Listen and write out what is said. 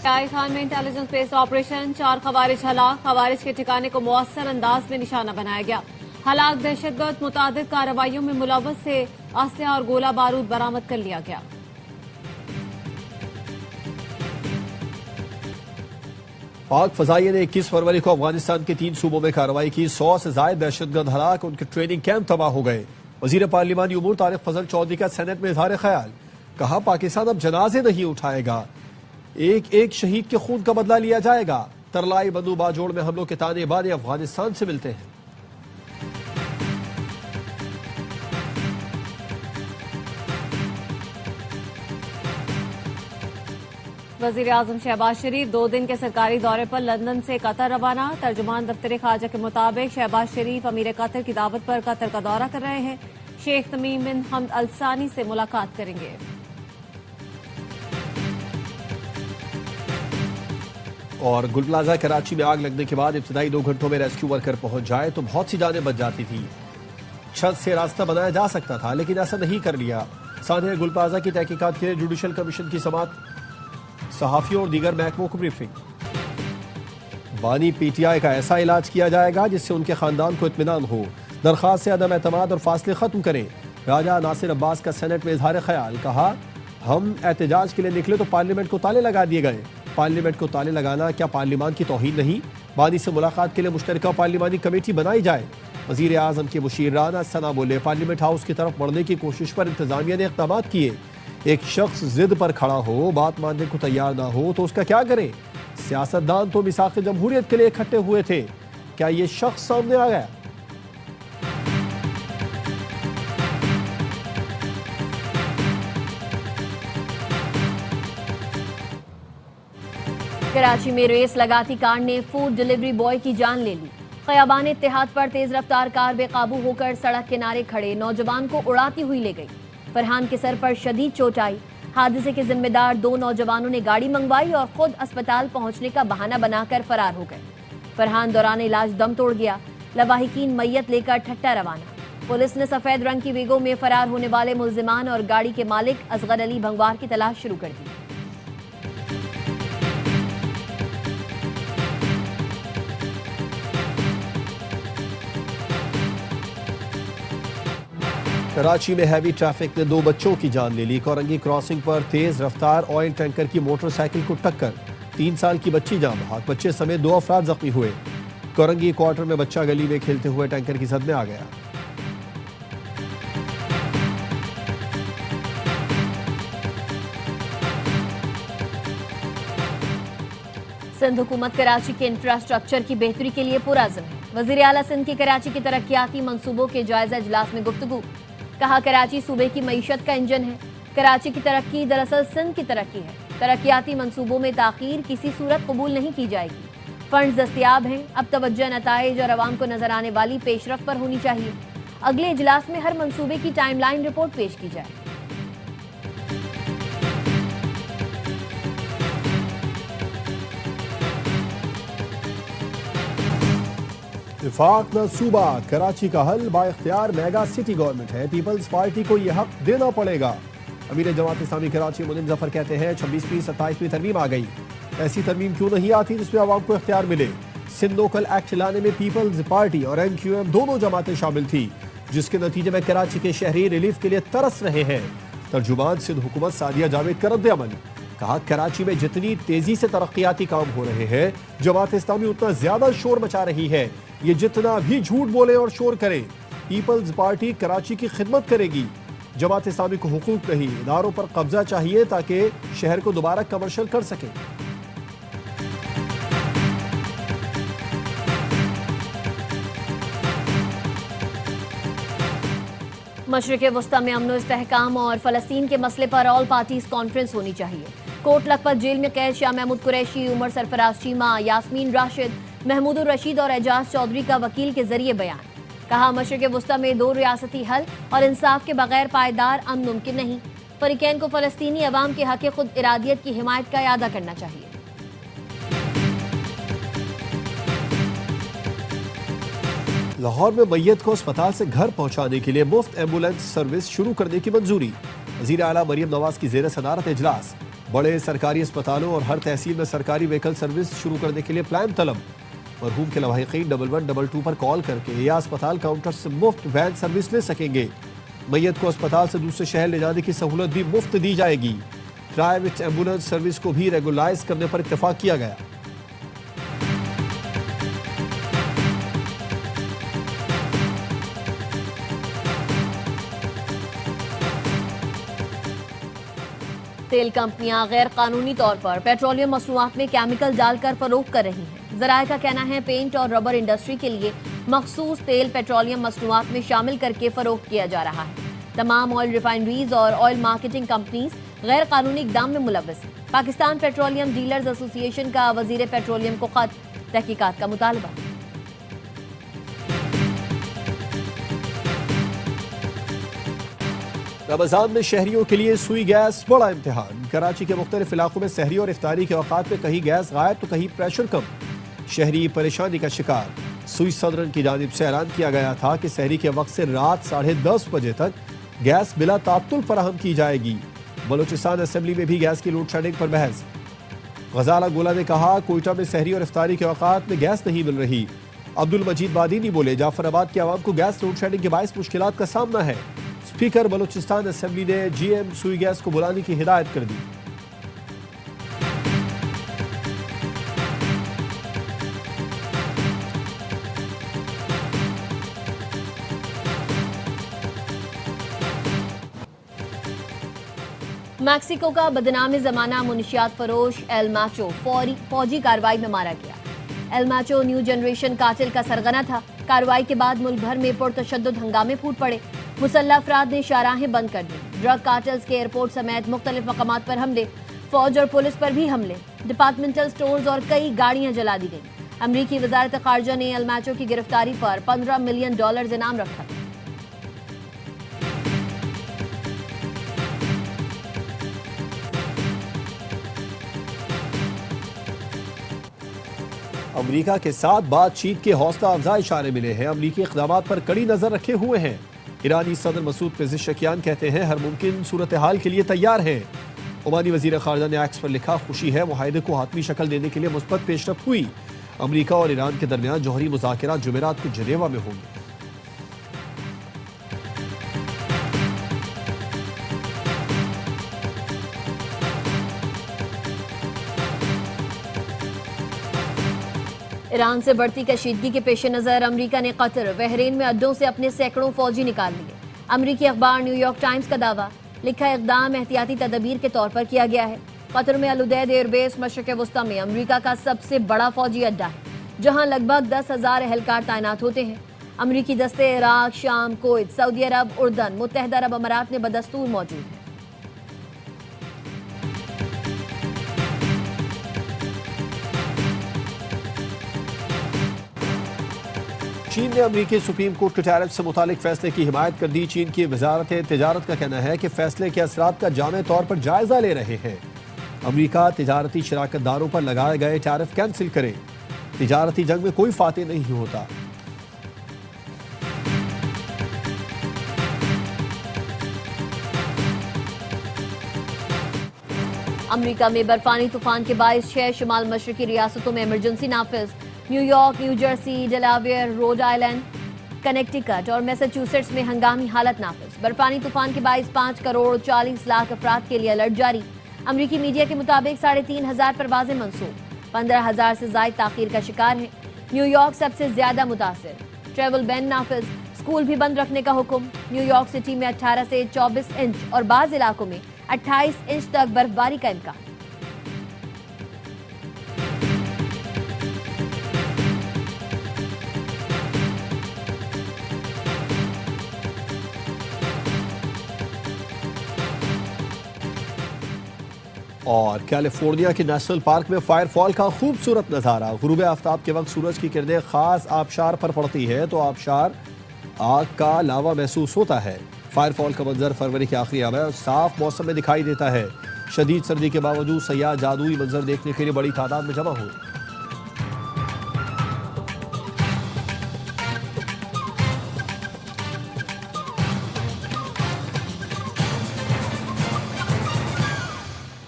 आई खान में intelligence based operation, 4 खवारिज हलाक, खवारिज के ठिकाने को मुअस्सर अंदाज में निशाना बनाया गया। हलाक दहशतगर्द मुतादिद कार्रवाइयों में मुलव्वस थे, असलहा और गोला बारूद बरामद कर लिया गया। पाक फजाइया ने 21 फरवरी को अफगानिस्तान के 3 सूबों में कार्रवाई की। 100 से ज्यादा दहशतगर्द हलाक, उनके ट्रेनिंग कैंप तबाह हो गए। वजीर पार्लिमानी उमूर तारिक फजल चौधरी का सेनेट में इजहार ख्याल, कहा पाकिस्तान अब जनाजे नहीं उठाएगा, एक एक शहीद के खून का बदला लिया जाएगा। तरलाई बंदू बाजोड़ में हमलों के ताने बाने अफगानिस्तान से मिलते हैं। वजीर आजम शहबाज शरीफ 2 दिन के सरकारी दौरे पर लंदन से कतर रवाना। तर्जुमान दफ्तर खारजा के मुताबिक शहबाज शरीफ अमीर कतर की दावत पर कतर का दौरा कर रहे हैं। शेख तमीम बिन हमद अल सानी से मुलाकात करेंगे। और गुल प्लाजा कराची में आग लगने के बाद इब्तदाई 2 घंटों में रेस्क्यू वर्कर पहुंच जाए तो बहुत सी जानें बच जाती थी। छत से रास्ता बनाया जा सकता था, लेकिन ऐसा नहीं कर लिया। सानिया गुल प्लाजा की तहकीकात के लिए जुडिशल कमीशन की समाअत, सहाफियों और दीगर महकमों को ब्रीफिंग। बानी पीटीआई का ऐसा इलाज किया जाएगा जिससे उनके खानदान को इत्मीनान हो। दरखास्त से अदम एतमाद और फासले खत्म करें। राजा नासिर अब्बास का सेनेट में इजहार ख्याल, कहा हम एहतजाज के लिए निकले तो पार्लियामेंट को ताले लगा दिए गए। पार्लियामेंट को ताले लगाना क्या पार्लियामान की तौहीन नहीं? बानी से मुलाकात के लिए मुश्तरका पार्लिमानी कमेटी बनाई जाए। वजीर आजम के मुशीर राना सना बोले पार्लियामेंट हाउस की तरफ बढ़ने की कोशिश पर इंतजामिया ने इक़दाम किए। एक शख्स जिद पर खड़ा हो, बात मानने को तैयार ना हो तो उसका क्या करें? सियासतदान तो मिसाक़ जमहूरियत के लिए इकट्ठे हुए थे, क्या ये शख्स सामने आ गया? कराची में रेस लगाती कार ने फूड डिलीवरी बॉय की जान ले ली। ख़याबान इत्तेहाद पर तेज रफ्तार कार बेकाबू होकर सड़क किनारे खड़े नौजवान को उड़ाती हुई ले गई। फरहान के सर पर शदीद चोट आई। हादसे के जिम्मेदार 2 नौजवानों ने गाड़ी मंगवाई और खुद अस्पताल पहुंचने का बहाना बनाकर फरार हो गए। फरहान दौरान इलाज दम तोड़ गया। लवाहिकीन मैयत लेकर ठट्टा रवाना। पुलिस ने सफेद रंग की वेगो में फरार होने वाले मुल्जिमान और गाड़ी के मालिक असगर अली भंगवार की तलाश शुरू कर दी। कराची में हैवी ट्रैफिक ने 2 बच्चों की जान ले ली। कोरंगी क्रॉसिंग पर तेज रफ्तार ऑयल टैंकर की मोटरसाइकिल को टक्कर, 3 साल की बच्ची जान बहक, बच्चे समेत 2 अफराद जख्मी हुए। कोरंगी क्वार्टर में बच्चा गली में खेलते हुए टैंकर की जद में आ गया। सिंध हुकूमत कराची के इंफ्रास्ट्रक्चर की बेहतरी के लिए पुरअज़्म है। वज़ीर आला सिंध की कराची के तरक्याती मंसूबों के जायजा इजलास में गुफ्तगू, कहा कराची सूबे की मईशत का इंजन है। कराची की तरक्की दरअसल सिंध की तरक्की है। तरक्याती मंसूबों में ताख़ीर किसी सूरत कबूल नहीं की जाएगी। फंड दस्तियाब हैं, अब तवज्जो नताइज और अवाम को नजर आने वाली पेशरफ पर होनी चाहिए। अगले इजलास में हर मंसूबे की टाइमलाइन रिपोर्ट पेश की जाए। इत्तेफाक न सूबा, कराची का हल बाइख्तियार मेगा सिटी गवर्नमेंट है। पीपल्स पार्टी को यह हक देना पड़ेगा। अमीर जमात इस्लामी कराची मुनीम जफर कहते हैं 26वीं 27वीं तरमीम आ गई, ऐसी तरमीम क्यों नहीं आती जिसमें आवाम को इख्तियार मिले। सिंध लोकल एक्ट लाने में पीपल्स पार्टी और MQM दोनों जमातें शामिल थी, जिसके नतीजे में कराची के शहरी रिलीफ के लिए तरस रहे हैं। तर्जुमान सिंध हुकूमत सादिया जावेद का रद्द-ए-अमल, कहा कराची में जितनी तेजी से तरक्याती काम हो रहे हैं, जमात इस्लामी उतना ज्यादा शोर मचा रही है। ये जितना भी झूठ बोले और शोर करे, पीपल्स पार्टी कराची की खिदमत करेगी। जमात इस्लामी को हुकूक नहीं, इदारों पर कब्जा चाहिए ताकि शहर को दोबारा कमर्शियल कर सके। मशरिक़ वस्ता में अमन इस्तेहकाम और फ़लस्तीन के मसले पर ऑल पार्टीज कॉन्फ्रेंस होनी चाहिए। कोट लखपत जेल में कैद शाह महमूद कुरैशी, उमर सरफराज चीमा, यास्मीन राशिद, महमूद रशीद और एजाज चौधरी का वकील के जरिए बयान, कहा मशरिक़ वस्ता में 2 रियासती हल और इंसाफ के बगैर पायदार अमन मुमकिन नहीं। फरीकैन को फ़लस्तीनी अवाम के हक़ खुद इरादियत की हिमायत का इरादा करना चाहिए। लाहौर में मैयत को अस्पताल से घर पहुंचाने के लिए मुफ्त एम्बुलेंस सर्विस शुरू करने की मंजूरी। वज़ीर आला मरियम नवाज की ज़ेर सदारत इजलास, बड़े सरकारी अस्पतालों और हर तहसील में सरकारी व्हीकल सर्विस शुरू करने के लिए प्लान तलब। मरहूम के लवाहिकीन 1122 पर कॉल करके या अस्पताल काउंटर से मुफ्त वैन सर्विस ले सकेंगे। मैयत को अस्पताल से दूसरे शहर ले जाने की सहूलत भी मुफ्त दी जाएगी। प्राइवेट एम्बुलेंस सर्विस को भी रेगुलाइज करने पर इत्तेफाक किया गया। तेल कंपनियां गैर कानूनी तौर पर पेट्रोलियम मसनूआत में केमिकल डालकर फरोख्त कर रही हैं। ज़राए का कहना है पेंट और रबर इंडस्ट्री के लिए मखसूस तेल पेट्रोलियम मसनूआत में शामिल करके फरोख्त किया जा रहा है। तमाम ऑयल रिफाइनरीज और ऑयल मार्केटिंग कंपनीज गैर कानूनी इकदाम में मुलव्वस हैं। पाकिस्तान पेट्रोलियम डीलर्स एसोसिएशन का वजीर पेट्रोलियम को खत, तहकीकात का मुतालबा। रमजान में शहरियों के लिए सुई गैस बड़ा इम्तिहान। कराची के मुख्तलिफ इलाकों में सहरी और इफ्तारी के औकात में कहीं गैस गायब तो कहीं प्रेशर कम। शहरी परेशानी का शिकार। सुई सदरन की जानिब से ऐलान किया गया था कि सहरी के वक्त से रात 10:30 बजे तक गैस बिला तात्तुल फराहम की जाएगी। बलूचिस्तान असेंबली में भी गैस की लोड शेडिंग पर बहस। गजाला गोला ने कहा कोयटा में सहरी और इफ्तारी के औकात में गैस नहीं मिल रही। अब्दुल मजीद बादीनी बोले जाफराबाद के आवाम को गैस लोड शेडिंग के बायस मुश्किलात का सामना है। स्पीकर बलूचिस्तान असेंबली ने GM सुई गैस को बुलाने की हिदायत कर दी। मैक्सिको का बदनाम जमाना मुनशियात फरोश एल मैचो फौजी कार्रवाई में मारा गया। एल मैचो न्यू जनरेशन कातिल का सरगना था। कार्रवाई के बाद मुल्क भर में पुरतशद्दुद हंगामे फूट पड़े। मुसल्लह अफराद ने शाहराहें बंद कर दी। ड्रग कार्टल्स के एयरपोर्ट समेत मुख्तलिफ मकामात पर हमले। फौज और पुलिस पर भी हमले। डिपार्टमेंटल स्टोर्स और कई गाड़ियां जला दी गई। अमरीकी वजारत खारजा ने एल मैचो की गिरफ्तारी पर $15 मिलियन इनाम रखा। अमरीका के साथ बातचीत के हौसला अफजा इशारे मिले हैं। अमरीकी इक़दामात पर कड़ी नजर रखे हुए हैं। ईरानी सदर मसूद पेज़ेशकियान कहते हैं हर मुमकिन सूरत हाल के लिए तैयार हैं। ओमानी वजीर खारजा ने एक्स पर लिखा खुशी है मुआहदे को हातमी शक्ल देने के लिए मुस्बत पेशरफ हुई। अमरीका और ईरान के दरमियान जौहरी मुज़ाकरात जुमेरात को जनेवा में होंगे। ईरान से बढ़ती कशीदगी के पेश नज़र अमरीका ने कतर, बहरीन में अड्डों से अपने सैकड़ों फौजी निकाल लिए। अमरीकी अखबार न्यूयॉर्क टाइम्स का दावा, लिखा इक़दाम एहतियाती तदबीर के तौर पर किया गया है। कतर में अल उदैद एयरबेस मशरक़ वस्ता में अमरीका का सबसे बड़ा फौजी अड्डा है, जहां लगभग 10,000 एहलकार तैनात होते हैं। अमरीकी दस्ते इराक, शाम, कुवैत, सऊदी अरब, उर्दन, मुत्तहिदा अरब अमारात में बदस्तूर मौजूद हैं। चीन ने अमरीकी सुप्रीम कोर्ट के टैरिफ से मुतालिक फैसले की हिमायत कर दी। चीन की वजारत तिजारत का कहना है कि फैसले के असरात का जामे तौर पर जायजा ले रहे हैं। अमरीका तिजारती शराकतदारों पर लगाए गए टैरिफ कैंसिल करे। तिजारती जंग में कोई फातेह नहीं होता। अमरीका में बर्फानी तूफान के बायस 6 शुमाल मशरकी रियासतों में इमरजेंसी नाफिज। New York, New Jersey, Delaware, Rhode Island, Connecticut और मैसाचुसेट्स में हंगामी हालत नाफिज। बर्फानी तूफान के बायस 5 करोड़ 40 लाख अफराद के लिए अलर्ट जारी। अमरीकी मीडिया के मुताबिक 3,500 परवाजें मंसूब। 15,000 से ज्यादा ताखीर का शिकार हैं। न्यूयॉर्क सबसे ज्यादा मुतासिर। ट्रेवल बैन नाफिज। स्कूल भी बंद रखने का हुक्म। न्यूयॉर्क सिटी में 18 से 24 इंच और बाज इलाकों में 28 इंच तक बर्फबारी का इम्कान। और कैलिफोर्निया के नेशनल पार्क में फायरफॉल का खूबसूरत नज़ारा। गुरूब आफ्ताब के वक्त सूरज की किरणें खास आबशार पर पड़ती है तो आबशार आग का लावा महसूस होता है। फायरफॉल का मंजर फरवरी के आखिरी हवा और साफ मौसम में दिखाई देता है। शदीद सर्दी के बावजूद सयाह जादुई मंजर देखने के लिए बड़ी तादाद में जमा हुए।